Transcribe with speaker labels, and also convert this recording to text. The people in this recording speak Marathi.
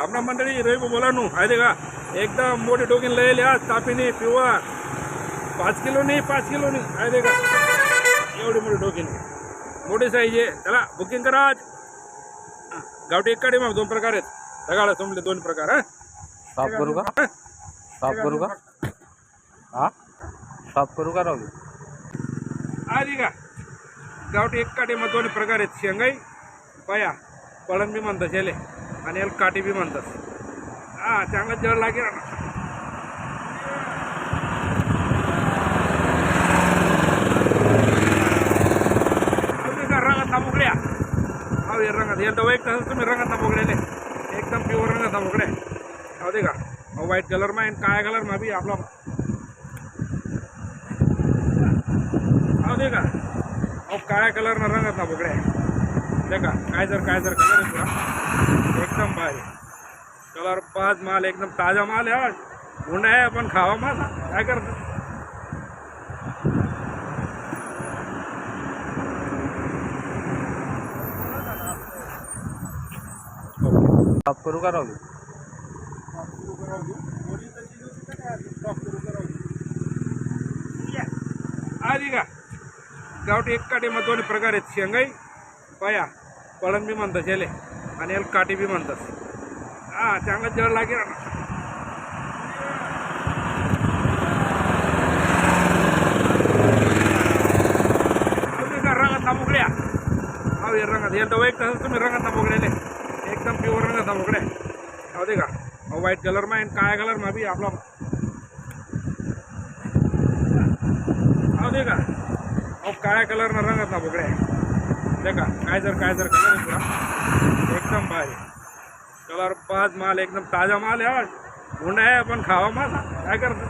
Speaker 1: आपला मंडळी रवी बोलानू आहे का एकदम मोठी डोकीन लयले आज तापीने पिवा 5 किलो नाही 5 किलो नाही आहे का एवढी मोठी डोकीन मोठी साईज आहे. त्याला बुकिंग करा आज. गावठी एक काढी मग 2 प्रकार आहेत. सगळ्याला तुमले 2 प्रकार. हा
Speaker 2: साफ करू का? साफ करू का? हा साफ करू का राहू
Speaker 1: आधी का गावठी एक काठी मग 2 प्रकार आहेत. शेंगाई पाया पळण बी म्हणतात शेले आणि याला काठी बी म्हणतात. हा चांगला जळ लागेल ना. रंगात तांबुकड्या हो या रंगात यंदा एक तसंच तुम्ही रंगात तांबुकड्याले एकदम प्युअर रंगात तांबुकड्या हो दे का व्हाईट कलर मा काळ्या कलर मा बी आपला हो दे का काळ्या कलर ना रंगात तांबुकड्या दे का काय जर कलर आहे तुला एकदम भारी कलर पाच माल एकदम ताजा माल आहे. गुंडा आहे पण खावा माल काय करतो.
Speaker 2: साफ करू का राहू
Speaker 1: आधी का गावठी एक काठी मग 2 प्रकार आहेत. शेंगाई पाया पळण बी म्हणतात शेले आणि याला काठी बी म्हणतात. हा चांगला जळ लागेल ना. रंगात तांबुकड्या हो या रंगात यंदा एक तसंच तुम्ही रंगात तांबुकड्याले एकदम प्युअर रंगात तांबुकड्या हो दे का व्हाईट कलर मा काळ्या कलर मा बी आपला हो दे का काळ्या कलर ना रंगात तांबुकड्या दे का काय जर कलर आहे तुला एकदम भारी कलर पाच माल एकदम ताजा माल आहे. गुंडा आहे पण खावा माल काय करतो.